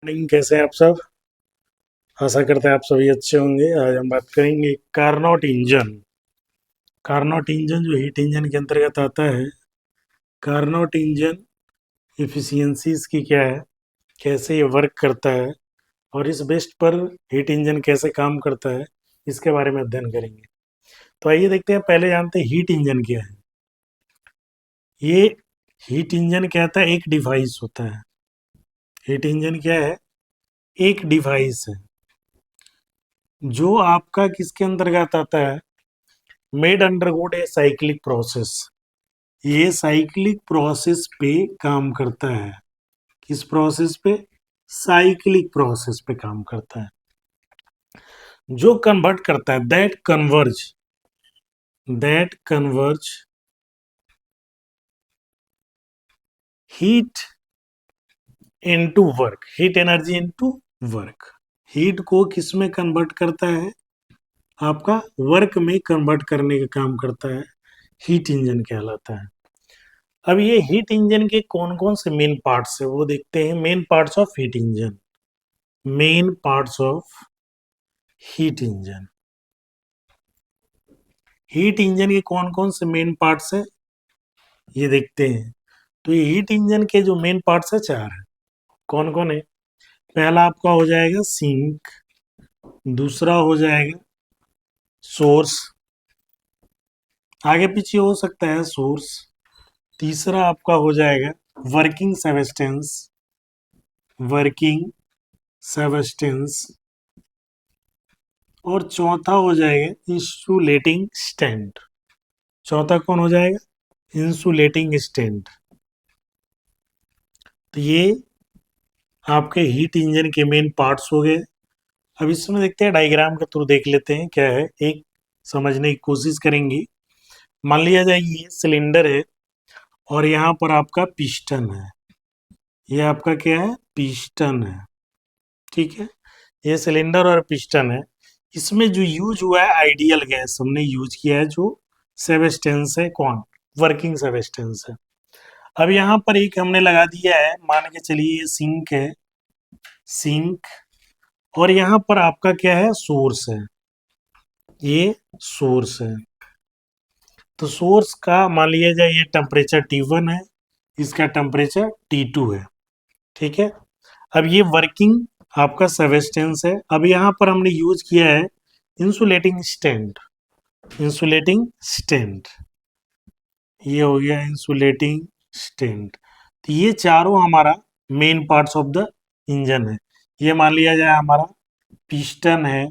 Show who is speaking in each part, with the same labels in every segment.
Speaker 1: Morning, कैसे हैं आप सब। आशा करते हैं आप सभी अच्छे होंगे। आज हम बात करेंगे कारनोट इंजन। कारनोट इंजन जो हीट इंजन के अंतर्गत आता है। कारनोट इंजन एफिशिएंसीज की क्या है, कैसे ये वर्क करता है और इस बेस्ट पर हीट इंजन कैसे काम करता है, इसके बारे में अध्ययन करेंगे। तो आइए देखते हैं, पहले जानते हैं हीट इंजन क्या है। ये हीट इंजन कहता है एक डिवाइस होता है। हीट इंजन क्या है? एक डिवाइस है जो आपका किसके अंतर्गत आता है, मेड अंडरगोड ए साइक्लिक प्रोसेस। ये साइक्लिक प्रोसेस पे काम करता है। किस प्रोसेस पे? साइक्लिक प्रोसेस पे काम करता है, जो कन्वर्ट करता है, that converge heat into work, heat energy into work. Heat को किस में कन्वर्ट करता है? आपका वर्क में कन्वर्ट करने का काम करता है, हीट इंजन कहलाता है। अब ये हीट इंजन के कौन कौन से मेन पार्ट्स है वो देखते हैं। Main parts of heat engine, main parts of heat engine. Heat engine के कौन कौन से मेन पार्ट्स है ये देखते हैं। तो ये हीट इंजन के जो मेन पार्ट्स है चार है। कौन कौन है? पहला आपका हो जाएगा सिंक, दूसरा हो जाएगा सोर्स, आगे पीछे हो सकता है सोर्स, तीसरा आपका हो जाएगा वर्किंग सबस्टेंस, वर्किंग सबस्टेंस, और चौथा हो जाएगा इंसुलेटिंग स्टैंड। चौथा कौन हो जाएगा? Insulating stand. तो ये आपके हीट इंजन के मेन पार्ट्स हो गए। अब इसमें देखते हैं, डायग्राम के थ्रू देख लेते हैं क्या है, एक समझने की कोशिश करेंगे। मान लिया जाए ये सिलेंडर है और यहाँ पर आपका पिस्टन है। ये आपका क्या है? पिस्टन है। ठीक है, ये सिलेंडर और पिस्टन है। इसमें जो यूज हुआ है आइडियल गैस हमने यूज किया है, जो सबस्टेंस है, कौन? वर्किंग सबस्टेंस है। अब यहाँ पर एक हमने लगा दिया है, मान के चलिए ये सिंक है, सिंक, और यहाँ पर आपका क्या है? सोर्स है, ये सोर्स है। तो सोर्स का मान लिया जाए ये टेम्परेचर T1 है, इसका टेम्परेचर T2 है। ठीक है, अब ये वर्किंग आपका सबस्टेंस है। अब यहाँ पर हमने यूज किया है इंसुलेटिंग स्टैंड, इंसुलेटिंग स्टैंड, ये हो गया इंसुलेटिंग स्टैंड। तो ये चारों हमारा main parts of the engine है। ये मान लिया जाए हमारा पिस्टन है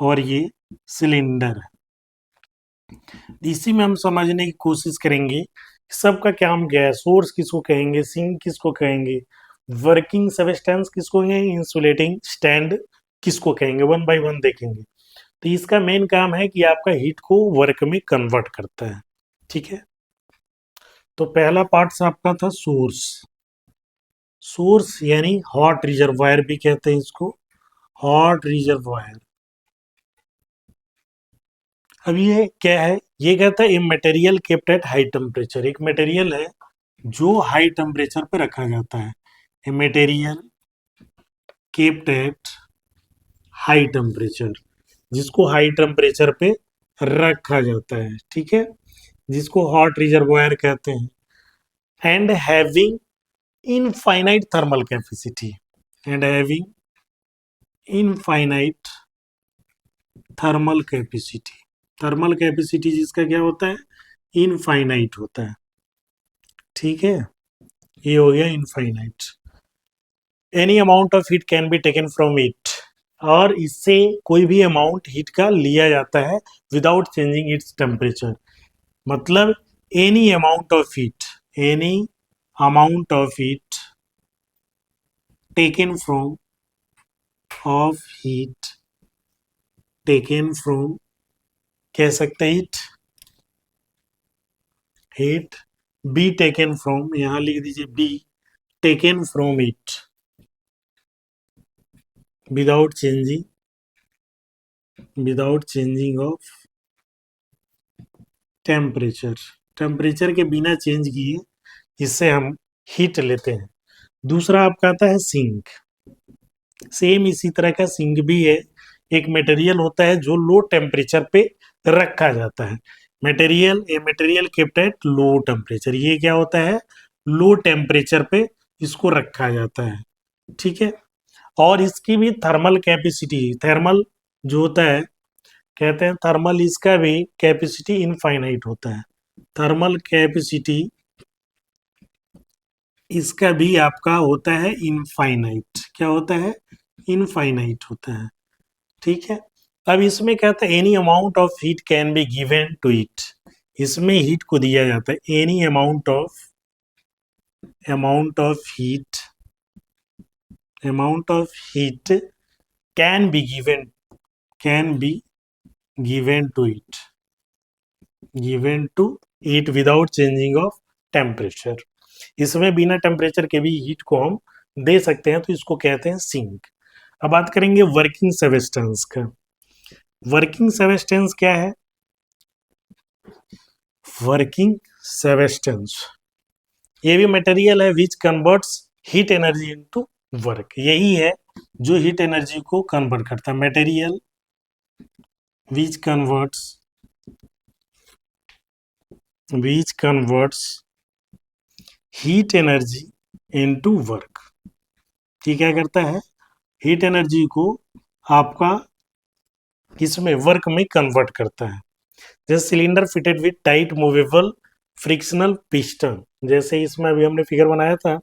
Speaker 1: और ये सिलेंडर है। इसी में हम समझने की कोशिश करेंगे सबका काम क्या है। सोर्स किसको कहेंगे, सिंक किसको कहेंगे, वर्किंग सबस्टेंस किसको कहेंगे, इंसुलेटिंग स्टैंड किसको कहेंगे, वन बाय वन देखेंगे। तो इसका मेन काम है कि आपका हीट को वर्क में कन्वर्ट करता है। ठीक है, तो पहला पार्ट आपका था सोर्स। सोर्स यानी हॉट रिजर्वायर भी कहते हैं इसको, हॉट रिजर्वायर। अब ये क्या है? ये कहता है a material kept at high temperature. एक मटेरियल है जो हाई टेम्परेचर पे रखा जाता है। A material kept at high temperature, जिसको हाई टेम्परेचर पे रखा जाता है। ठीक है, जिसको हॉट रिजर्वायर कहते हैं। And having infinite thermal capacity, and having infinite thermal capacity. Thermal capacity जिसका क्या होता है? इनफाइनाइट होता है। ठीक है, ये हो गया infinite. Any amount of heat can be taken from it, और इससे कोई भी अमाउंट हीट का लिया जाता है विदाउट चेंजिंग इट्स टेम्परेचर। मतलब any amount of heat, any amount of heat taken from, of heat taken from, कह सकते हैं heat, heat be taken from, यहां लिख दीजिए be taken from it without changing, without changing of temperature, temperature के बिना change किए इससे हम हीट लेते हैं। दूसरा आपका आता है सिंक। सेम इसी तरह का सिंक भी है। एक मटेरियल होता है जो लो टेम्परेचर पे रखा जाता है। Material kept at low temperature, ये क्या होता है, लो टेम्परेचर पे इसको रखा जाता है। ठीक है, और इसकी भी थर्मल कैपेसिटी, थर्मल जो होता है, कहते हैं थर्मल, इसका भी कैपेसिटी इनफाइनाइट होता है। थर्मल कैपेसिटी इसका भी आपका होता है इनफाइनाइट। क्या होता है, इनफाइनाइट होता है। ठीक है, अब इसमें कहता है any amount of heat can be given to it. इसमें हीट को दिया जाता है, any amount of heat can be given, can be given to it, given to it without changing of temperature. इसमें बिना टेम्परेचर के भी हीट को हम दे सकते हैं, तो इसको कहते हैं सिंक। अब बात करेंगे वर्किंग सब्सटेंस का। वर्किंग सब्सटेंस क्या है, वर्किंग सब्सटेंस ये भी मटेरियल है which converts heat energy into work. यही है जो हीट एनर्जी को कन्वर्ट करता है। Material which converts heat energy into work. ये क्या करता है, हीट एनर्जी को आपका किसमें, वर्क में कन्वर्ट करता है। जैसे cylinder fitted with tight movable frictional piston, जैसे इसमें अभी हमने फिगर बनाया था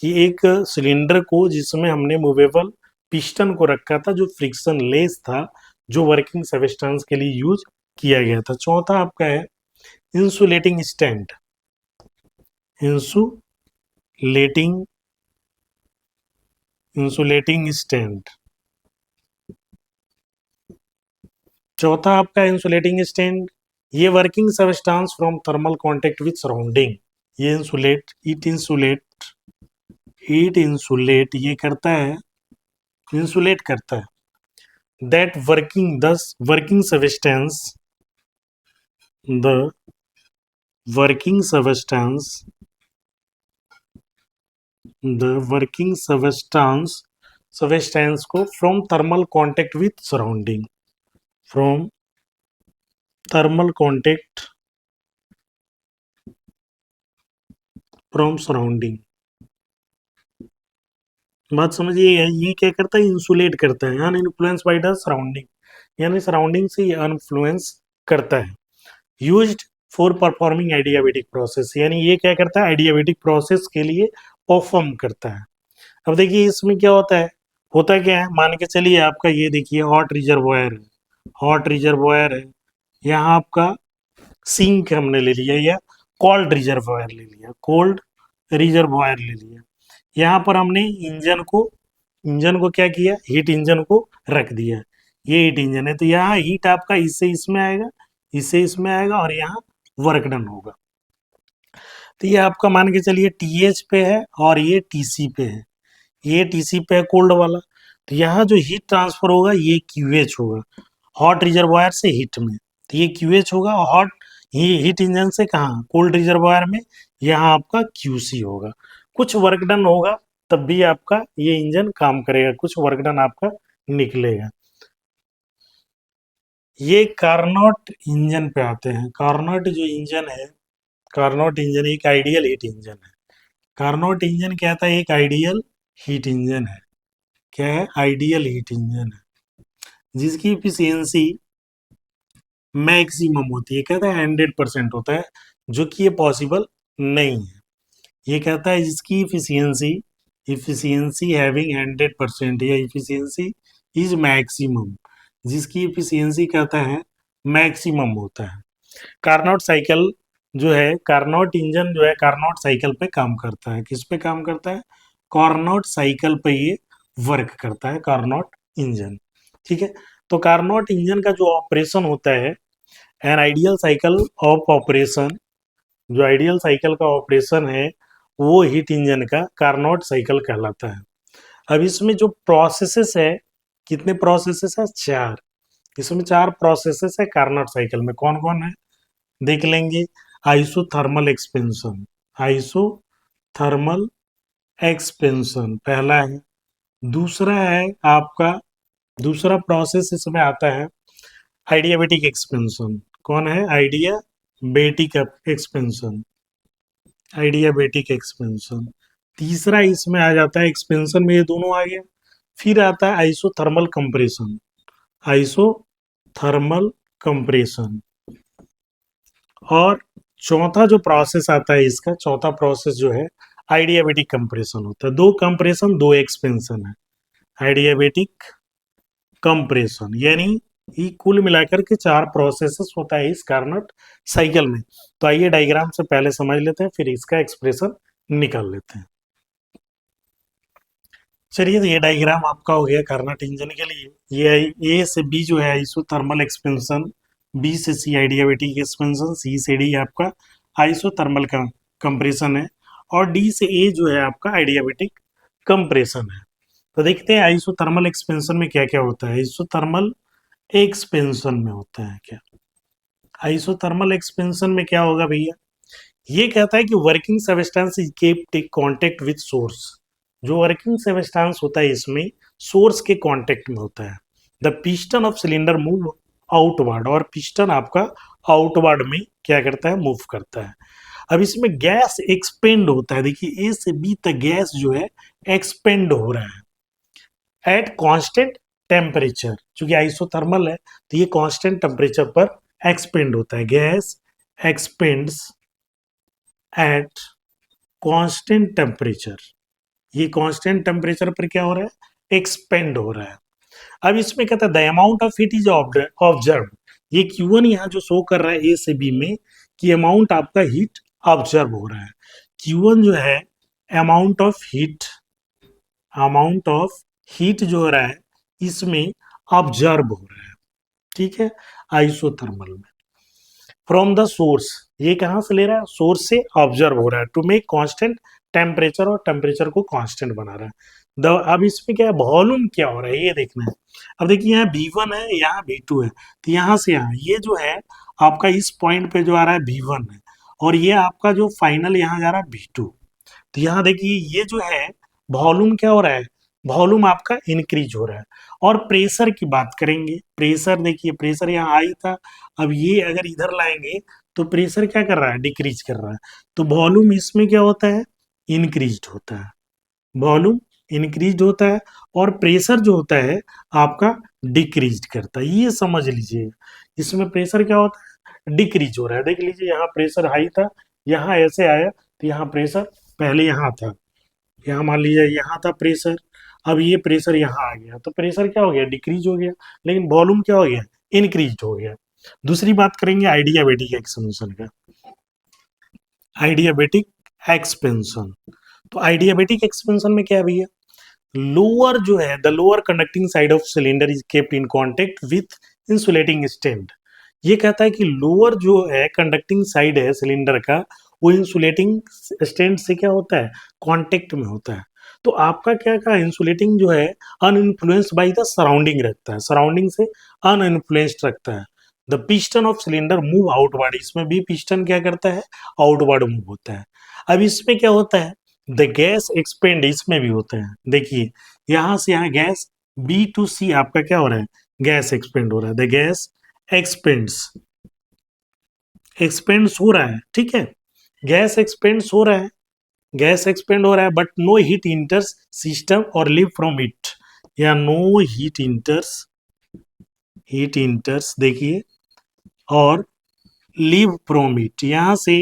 Speaker 1: कि एक सिलेंडर को जिसमें हमने मूवेबल पिस्टन को रखा था जो फ्रिक्शन लेस था, जो वर्किंग सब्सटेंस के लिए यूज किया गया था। चौथा आपका है insulating stand. Insulating insulating stand, चौथा आपका इंसुलेटिंग स्टैंड। ये working substance from thermal contact with surrounding, ये इंसुलेट ये करता है, इंसुलेट करता है। That working thus working substance, the working substance the working substance को from thermal contact with surrounding, from thermal contact from surrounding. बात समझिए, ये क्या करता है, इंसुलेट करता है, यानी इन्फ्लुएंस बाय द सराउंडिंग, यानी सराउंडिंग से ये इन्फ्लुएंस करता है। Used for performing adiabatic process, यानी ये क्या करता है, एडियाबेटिक प्रोसेस के लिए परफॉर्म करता है। अब देखिए इसमें क्या होता क्या है, मान के चलिए आपका ये देखिए हॉट रिजर्वायर है, यहाँ आपका सिंक हमने ले लिया या कोल्ड रिजर्वायर ले लिया। यहाँ पर हमने इंजन को क्या किया, हीट इंजन को रख दिया। ये हीट इंजन है, तो यहाँ हीट आपका इससे इसमें आएगा, इससे इसमें आएगा, और यहाँ वर्क डन होगा। तो ये आपका मान के चलिए TH पे है और ये TC पे है, ये TC पे है कोल्ड वाला। तो यहाँ जो हीट ट्रांसफर होगा ये QH होगा, हॉट रिजर्वायर से हीट में, तो ये QH होगा। और हॉट हीट इंजन से कहाँ, कोल्ड रिजर्वायर में, यहाँ आपका QC होगा। कुछ वर्क डन होगा तब भी आपका ये इंजन काम करेगा, कुछ वर्क डन आपका निकलेगा। ये कार्नोट इंजन पे आते हैं। कार्नोट जो इंजन है, कार्नोट इंजन एक आइडियल हीट इंजन है। कार्नोट इंजन क्या था, एक आइडियल हीट इंजन है। क्या है, आइडियल हीट इंजन है, जिसकी इफिशियंसी मैक्सिमम होती है। कहता है 100% होता है, जो कि ये पॉसिबल नहीं है। ये कहता है जिसकी इफिशियंसी हैविंग 100% या इफिशियंसी इज मैक्सिमम, जिसकी इफिशियंसी कहता है मैक्सिमम होता है। कार्नोट साइकिल जो है, कार्नोट इंजन जो है कार्नोट साइकिल पे काम करता है। किस पे काम करता है, कार्नोट साइकिल पे ये वर्क करता है, कार्नोट इंजन। ठीक है, तो कार्नोट इंजन का जो ऑपरेशन होता है, an ideal cycle of operation, जो आइडियल साइकिल का ऑपरेशन है वो हीट इंजन का कार्नोट साइकिल कहलाता है। अब इसमें जो प्रोसेसेस है, कितने प्रोसेसेस है, 4। इसमें 4 प्रोसेसेस है कार्नोट साइकिल में। कौन कौन है देख लेंगे। आइसोथर्मल एक्सपेंशन, आइसोथर्मल एक्सपेंशन पहला है। दूसरा है आपका, दूसरा प्रोसेस इसमें आता है आइडियाबेटिक एक्सपेंशन। कौन है? आइडियाबेटिक एक्सपेंशन, आइडियाबेटिक एक्सपेंशन। तीसरा इसमें आ जाता है, एक्सपेंशन में ये दोनों आ गया। फिर आता है आइसोथर्मल कंप्रेशन, आइसोथर्मल कंप्रेशन। और चौथा जो प्रोसेस आता है इसका, चौथा प्रोसेस जो है आइडियाबेटिक कंप्रेशन होता है। दो कंप्रेशन दो एक्सपेंशन है, आइडियाबेटिक कंप्रेशन। यानी ये कुल मिलाकर के चार प्रोसेसेस होता है इस कार्नट साइकिल में। तो आइए डायग्राम से पहले समझ लेते हैं, फिर इसका एक्सप्रेशन निकाल लेते हैं। चलिए, तो ये डायग्राम आपका हो गया कार्नट इंजन के लिए। ये ए से बी जो है आइसोथर्मल एक्सपेंशन, बी से सी आइडियाबेटिक एक्सपेंशन, सी से डी आपका आइसोथर्मल का कंप्रेशन है, और डी से ए जो है आपका आइडियाबेटिक कंप्रेशन है। तो देखते हैं आइसोथर्मल एक्सपेंशन में क्या क्या होता है। आइसोथर्मल एक्सपेंशन में होता है क्या? आइसोथर्मल एक्सपेंशन में क्या होगा भैया? ये कहता है कि working substance is kept in contact with source. जो वर्किंग सबस्टेंस होता है इसमें सोर्स के कांटेक्ट में होता है। The piston of cylinder move outward, और पिस्टन आपका आउटवर्ड में क्या करता है? मूव करता है। अब इसमें गैस एक्सपेंड होता है। देखिए ए से बी तक गैस जो है एक्सपेंड हो रहा है एट कांस्टेंट टेम्परेचर। चूंकि आइसोथर्मल है तो ये कांस्टेंट टेम्परेचर पर एक्सपेंड होता है। Gas expends at constant temperature. ये कांस्टेंट टेम्परेचर पर क्या हो रहा है? एक्सपेंड हो रहा है। अब इसमें कहता है the amount of heat is observe. ये Q1 यहाँ जो शो कर रहा है ए से बी में कि अमाउंट आपका हीट ऑब्जर्व हो रहा है। Q1 जो है amount of heat, amount of heat जो हो रहा है इसमें ऑब्जर्व हो रहा है, ठीक है, आइसोथर्मल में। फ्रॉम द सोर्स, ये कहां से ले रहा है? सोर्स से ऑब्जर्व हो रहा है टू मेक कांस्टेंट टेम्परेचर, और टेम्परेचर को कांस्टेंट बना रहा है। अब इसमें क्या है? वॉल्यूम क्या हो रहा है ये देखना है। अब देखिए यहाँ V1 है, यहाँ V2 है, तो यहाँ से यहाँ ये जो है आपका इस पॉइंट पे जो आ रहा है V1 है, और ये आपका जो फाइनल यहाँ जा रहा है V2। तो यहाँ देखिए ये जो है वॉल्यूम क्या हो रहा है? वॉल्यूम आपका इंक्रीज हो रहा है। और प्रेशर की बात करेंगे, प्रेशर देखिए, प्रेशर यहाँ आई था, अब ये अगर इधर लाएंगे तो प्रेशर क्या कर रहा है? डिक्रीज कर रहा है। तो वॉल्यूम इसमें क्या होता है? इंक्रीज होता है, वॉल्यूम इंक्रीज होता है, और प्रेशर जो होता है आपका डिक्रीज करता है। ये समझ लीजिए, इसमें प्रेशर क्या होता है? डिक्रीज हो रहा है। देख लीजिए यहाँ प्रेशर हाई था, यहाँ ऐसे आया तो यहाँ प्रेशर पहले यहाँ था, यहाँ मान लीजिए यहाँ था प्रेशर, अब ये प्रेशर यहाँ आ गया, तो प्रेशर क्या हो गया? डिक्रीज हो गया। लेकिन वॉल्यूम क्या हो गया? इंक्रीज हो गया। दूसरी बात करेंगे आइडियाबेटिक एक्सपेंशन का, आइडियाबेटिक एक्सपेंशन। तो आइडियाबेटिक एक्सपेंशन में क्या है भैया? लोअर जो है, the lower conducting side of cylinder is kept in contact with insulating stand. ये कहता है कि लोअर जो है कंडक्टिंग साइड है सिलेंडर का, वो इंसुलेटिंग स्टैंड से क्या होता है? कांटेक्ट में होता है। तो आपका क्या का इंसुलेटिंग जो है अनइन्फ्लुएंस्ड बाय द सराउंडिंग रखता है, सराउंडिंग से अनइन्फ्लुएंस्ड रखता है। The piston of cylinder move outward, इसमें भी पिस्टन क्या करता है? आउटवर्ड मूव होता है। अब इसमें क्या होता है? द गैस एक्सपेंड, इसमें भी होता है। देखिए यहां से यहाँ गैस बी टू सी आपका क्या हो रहा है? गैस एक्सपेंड हो रहा है। द गैस एक्सपेंड्स, एक्सपेंड्स हो रहा है, ठीक है, गैस एक्सपेंड्स हो रहा है, गैस एक्सपेंड हो रहा है, but no heat enters system और लिव फ्रॉम इट, या नो हीट इंटर्स देखिए और लिव फ्रॉम इट, यहां से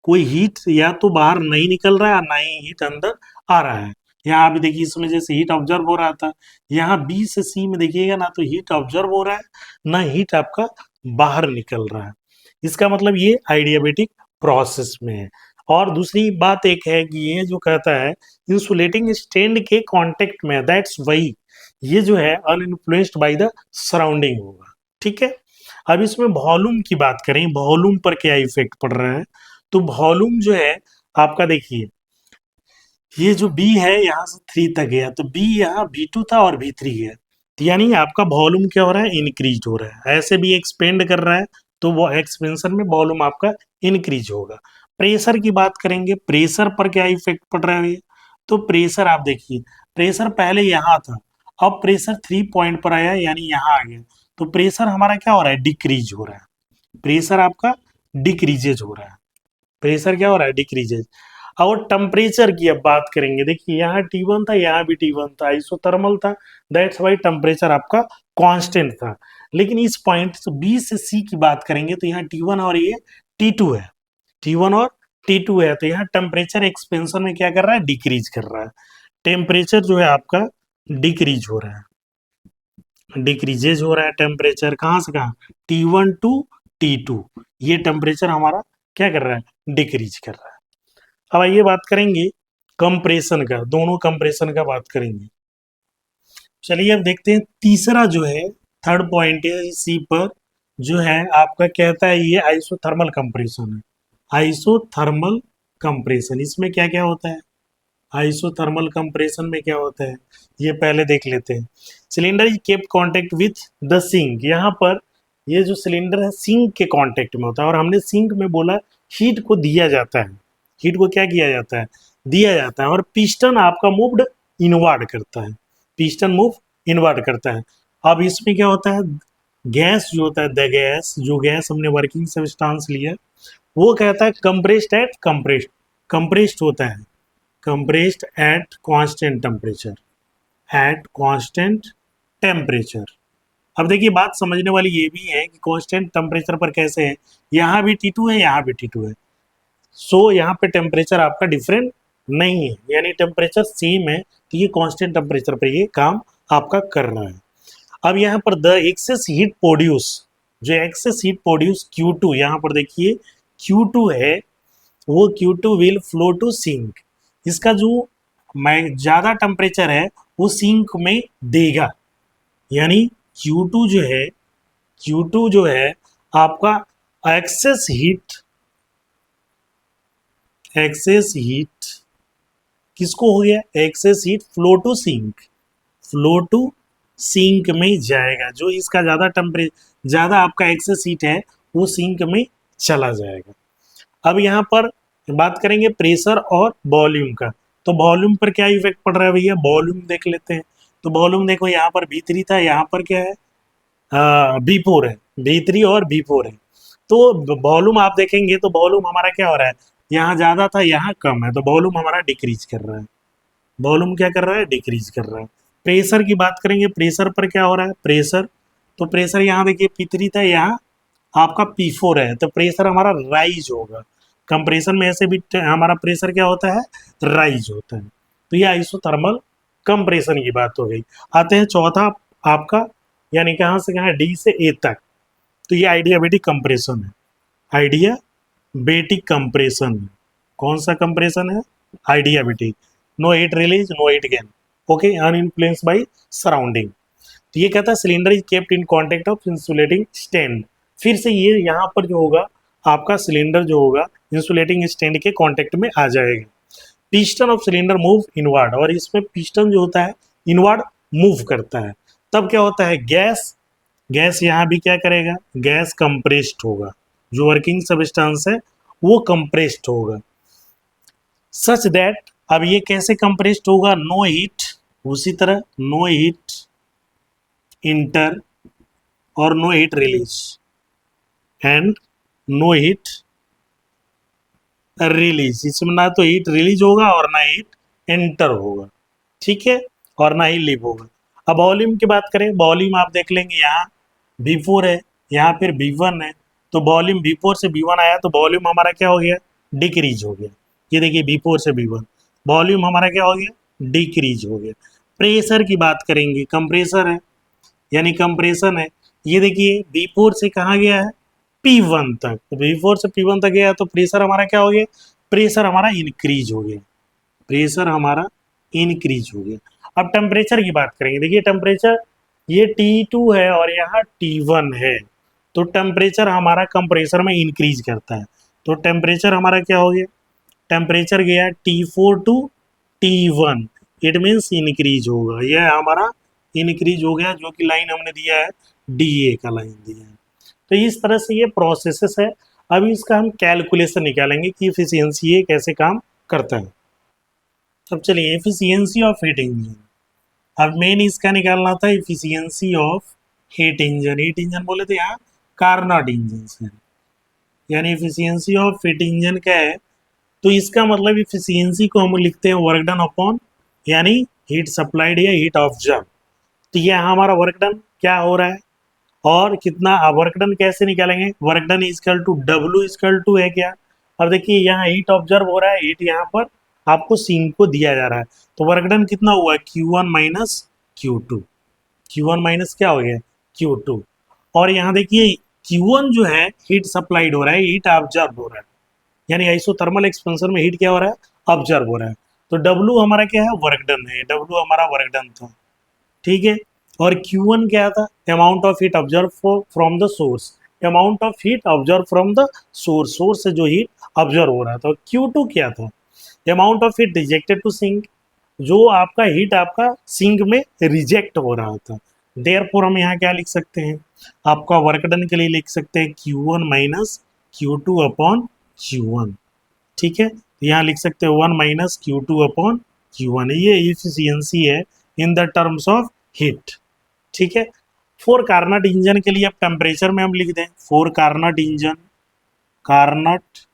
Speaker 1: कोई हीट या तो बाहर नहीं निकल रहा है, ना ही हीट अंदर आ रहा है। यहाँ आप देखिए इसमें जैसे हीट ऑब्जर्व हो रहा था, यहाँ बी से सी में देखिएगा ना तो हीट ऑब्जर्व हो रहा है, ना हीट आपका बाहर निकल रहा है। इसका मतलब ये आइडियाबेटिक प्रोसेस में है। और दूसरी बात एक है कि ये जो कहता है इंसुलेटिंग स्टैंड के कांटेक्ट में, दैट्स वही ये जो है अनइन्फ्लुएंस्ड बाय द सराउंडिंग होगा, ठीक है। अब इसमें वॉल्यूम की बात करें, वॉल्यूम पर क्या इफेक्ट पड़ रहा है? तो वॉल्यूम जो है आपका देखिए, ये जो बी है यहाँ से 3 तक गया, तो बी यहाँ V2 था और V3 है, तो यानी आपका वॉल्यूम क्या हो रहा है? इंक्रीज हो रहा है। ऐसे भी एक्सपेंड कर रहा है तो वो एक्सपेंशन में वॉल्यूम आपका इंक्रीज होगा। प्रेशर की बात करेंगे, प्रेशर पर क्या इफेक्ट पड़ रहा है? तो प्रेशर आप देखिए, प्रेशर पहले यहाँ था, अब प्रेशर 3 पॉइंट पर आया यानी यहाँ आ गया, तो प्रेशर हमारा क्या हो रहा है, डिक्रीज हो रहा है, प्रेशर आपका डिक्रीजेज हो रहा है, प्रेशर क्या हो रहा है, डिक्रीजेज। और टेम्परेचर की अब बात करेंगे, देखिए यहाँ T1 था, यहाँ भी T1 था, आइसोथर्मल था, दैट्स वाई टेम्परेचर आपका कांस्टेंट था। लेकिन इस पॉइंट बी से सी की बात करेंगे तो यहाँ T1 और ये T2 है, T1 और T2 है, तो यहाँ टेम्परेचर एक्सपेंशन में क्या कर रहा है, डिक्रीज कर रहा है, टेम्परेचर जो है आपका डिक्रीज हो रहा है, डिक्रीजेज हो रहा है टेम्परेचर, कहाँ से कहाँ, T1 टू T2, ये टेम्परेचर हमारा क्या कर रहा है, डिक्रीज कर रहा है। अब आइए बात करेंगे कंप्रेशन का, दोनों कंप्रेशन का बात करेंगे। चलिए अब देखते हैं तीसरा जो है, थर्ड पॉइंट है सी पर, जो है आपका कहता है ये आइसोथर्मल कंप्रेशन है, आइसोथर्मल कंप्रेशन, इसमें क्या क्या होता है, आइसोथर्मल कंप्रेशन में क्या होता है ये पहले देख लेते हैं। Cylinder is kept contact with the sink, यहाँ पर ये जो सिलेंडर है सिंक के कांटेक्ट में होता है, और हमने सिंक में बोला हीट को दिया जाता है, हीट को क्या किया जाता है, दिया जाता है, और पिस्टन आपका मूव्ड इनवर्ड करता है, पिस्टन मूव इनवर्ड करता है। अब इसमें क्या होता है, गैस जो होता है, द गैस, जो गैस हमने वर्किंग सब्सटेंस लिया वो कहता है कंप्रेस्ड एट कंप्रेस्ड होता है, compressed at constant temperature, at constant temperature। अब देखिए बात समझने वाली ये भी है कि कांस्टेंट टेम्परेचर पर कैसे है, यहाँ भी T2 है, यहाँ भी T2 है, सो यहाँ पे टेम्परेचर आपका डिफरेंट नहीं है, यानी टेम्परेचर सेम है, तो ये कांस्टेंट टेम्परेचर पर ये काम आपका कर रहा है। अब यहाँ पर द एक्सेस हीट प्रोड्यूस, जो एक्सेस हीट प्रोड्यूस Q2, यहाँ पर देखिए Q2 है, वो Q2 will flow to sink, इसका जो ज़्यादा टेम्परेचर है वो सिंक में देगा, यानी Q2 जो है, Q2 जो है आपका एक्सेस हीट किसको हो गया, excess heat flow to sink, flow to sink में जाएगा, जो इसका ज़्यादा आपका एक्सेस हीट है वो सिंक में चला जाएगा। अब यहाँ पर बात करेंगे प्रेशर और वॉल्यूम का, तो वॉल्यूम पर क्या इफेक्ट पड़ रहा है भैया, वॉल्यूम देख लेते हैं। तो वॉल्यूम देखो यहाँ पर V3 था, यहाँ पर क्या है, V4 है, V3 और V4 है, तो वॉल्यूम आप देखेंगे तो वॉल्यूम हमारा क्या हो रहा है, यहाँ ज़्यादा था यहाँ कम है, तो वॉल्यूम हमारा डिक्रीज कर रहा है, वॉल्यूम क्या कर रहा है, डिक्रीज कर रहा है। प्रेशर की बात करेंगे, प्रेशर पर क्या हो रहा है, प्रेशर, तो प्रेशर यहाँ देखिए P3 था, यहाँ आपका P4 है, तो प्रेशर हमारा राइज होगा, कंप्रेशन में ऐसे भी हमारा प्रेशर क्या होता है, राइज होता है। तो ये आइसोथर्मल कंप्रेशन की बात हो गई। आते हैं चौथा आपका, यानी कहाँ से कहाँ, डी से ए तक, तो ये आइडियाबैटिक कंप्रेशन है, आइडियाबैटिक कंप्रेशन, कौन सा कंप्रेशन है, adiabatic, no heat release no heat gain, okay, uninfluenced by surrounding. तो ये कहता है cylinder is kept in contact of insulating stand, फिर से ये यहाँ पर जो होगा आपका सिलेंडर जो होगा इंसुलेटिंग स्टैंड के कांटेक्ट में आ जाएगा। Piston of cylinder move inward, और इसमें पिस्टन जो होता है इनवर्ड मूव करता है, तब क्या होता है, गैस यहाँ भी क्या करेगा, गैस कंप्रेस्ड होगा, जो वर्किंग सब्सटेंस है वो कंप्रेस्ड होगा, सच दैट, अब ये कैसे कंप्रेस्ड होगा, नो हीट, उसी तरह नो हीट इंटर और no heat release and no heat release, इसमें ना तो हीट रिलीज होगा और ना हीट एंटर होगा, ठीक है, और ना ही लीव होगा। अब वॉल्यूम की बात करें, वॉल्यूम आप देख लेंगे यहाँ V4 है, यहाँ फिर V1 है, तो वॉल्यूम V4 से V1 आया तो वॉल्यूम हमारा क्या हो गया, डिक्रीज हो गया, ये देखिए V4 से V1 वॉल्यूम हमारा क्या हो गया, डिक्रीज हो गया। प्रेशर की बात करेंगे, कंप्रेसर है यानी कंप्रेशन है, ये देखिए V4 से कहाँ गया है, P1 तक, तो V4 से P1 तक गया तो प्रेशर हमारा क्या हो गया, प्रेशर हमारा इंक्रीज हो गया, प्रेशर हमारा इंक्रीज हो गया। अब टेम्परेचर की बात करेंगे, देखिए टेम्परेचर ये T2 है और यहाँ T1 है, तो टेम्परेचर हमारा कंप्रेसर में इंक्रीज करता है, तो टेम्परेचर हमारा क्या हो गया, टेम्परेचर गया T4 to T1, it means increase होगा, यह हमारा इंक्रीज हो गया, जो कि लाइन हमने दिया है DA का लाइन दिया है। तो इस तरह से ये प्रोसेसेस है। अभी इसका हम कैलकुलेशन निकालेंगे कि इफिशियंसी ये कैसे काम करता है। अब चलिए एफिशिएंसी ऑफ हीट इंजन। अब मेन इसका निकालना था एफिशिएंसी ऑफ हीट इंजन बोले थे यहाँ कार्नोट इंजन से, यानी एफिशिएंसी ऑफ हीट इंजन क्या है, तो इसका मतलब एफिशिएंसी को हम लिखते हैं वर्क डन अपॉन यानी हीट सप्लाइड या हीट ऑब्जर्व। तो ये हमारा वर्क डन क्या हो रहा है और कितना वर्क डन कैसे निकालेंगे, work done equal to W equal to है क्या। अब देखिए यहाँ हीट ऑब्जर्व हो रहा है, हीट यहाँ पर आपको सिंक को दिया जा रहा है, तो वर्क डन कितना हुआ Q1 minus Q2, Q1 minus क्या हो गया Q2। और यहाँ देखिए Q1 जो है हीट सप्लाइड हो रहा है, हीट ऑब्जर्व हो रहा है, यानी आइसोथर्मल एक्सपेंशन में हीट क्या हो रहा है ऑब्जर्व हो रहा है। तो डब्ल्यू हमारा क्या है वर्क डन है, डब्ल्यू हमारा वर्क डन था, ठीक है। और Q1 क्या था amount of heat observe from the source, amount of heat observe from the source, source से जो हीट ऑब्जर्व हो रहा था। Q2 क्या था amount of heat rejected to sink, जो आपका हीट आपका सिंक में रिजेक्ट हो रहा था। देयरफॉर हम यहाँ क्या लिख सकते हैं, आपका वर्क डन के लिए लिख सकते हैं Q1 minus Q2 upon Q1, ठीक है। तो यहाँ लिख सकते हैं 1 माइनस Q2 अपॉन Q1, ये इफिशियंसी है in the terms of heat, ठीक है। फोर कार्नट इंजन के लिए अब टेम्परेचर में हम लिख दें, four Carnot engine, Carnot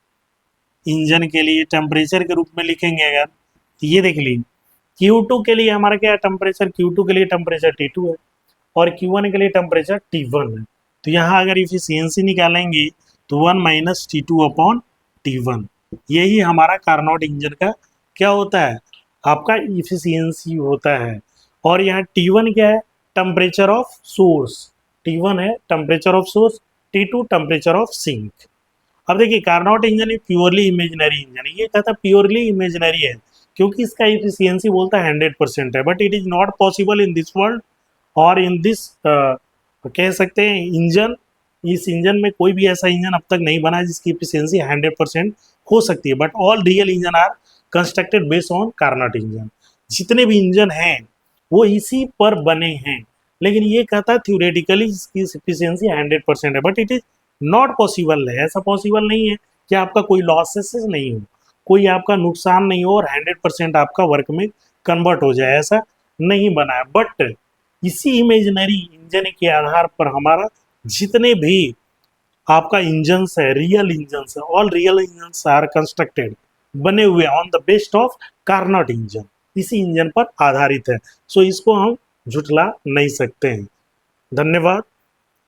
Speaker 1: engine के लिए टेम्परेचर के रूप में लिखेंगे अगर, तो ये देख लीजिए Q2 के लिए हमारा क्या है टेम्परेचर, Q2 के लिए टेम्परेचर T2 है और Q1 के लिए टेम्परेचर T1 है। तो यहाँ अगर इफिशियंसी निकालेंगे तो 1 माइनस T2 अपॉन T1, यही हमारा कार्नोट इंजन का क्या होता है आपका इफिशियंसी होता है। और यहाँ T1 क्या है टेम्परेचर ऑफ सोर्स, T1 है temperature of source, T2 temperature of sink. अब देखिए कार्नोट इंजन एक प्योरली इमेजिनरी इंजन है, ये कहता प्योरली इमेजिनरी है क्योंकि इसका इफिशियंसी बोलता है 100% है, but it is not possible in this world और इन दिस कह सकते हैं इंजन, इस इंजन में कोई भी ऐसा इंजन अब तक नहीं बना जिसकी इफिशियंसी 100% हो सकती है, but all real engine are constructed based on Carnot engine. जितने भी इंजन हैं वो इसी पर बने हैं, लेकिन ये कहता है थ्योरेटिकली इसकी इफिशियंसी 100% है, but it is not possible है, ऐसा पॉसिबल नहीं है कि आपका कोई लॉसेस नहीं हो, कोई आपका नुकसान नहीं हो और 100% आपका वर्क में कन्वर्ट हो जाए, ऐसा नहीं बना है। बट इसी इमेजिनरी इंजन के आधार पर हमारा जितने भी आपका इंजन्स है रियल इंजन्स है, all real engines are constructed बने हुए on the best of Carnot engine, इसी इंजन पर आधारित है। सो इसको हम झुठला नहीं सकते हैं। धन्यवाद।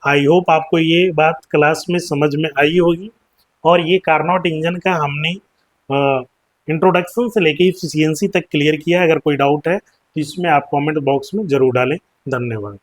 Speaker 1: आई होप आपको ये बात क्लास में समझ में आई होगी और ये कार्नोट इंजन का हमने इंट्रोडक्शन से लेके इफिशियंसी तक क्लियर किया है। अगर कोई डाउट है तो इसमें आप कमेंट बॉक्स में जरूर डालें। धन्यवाद।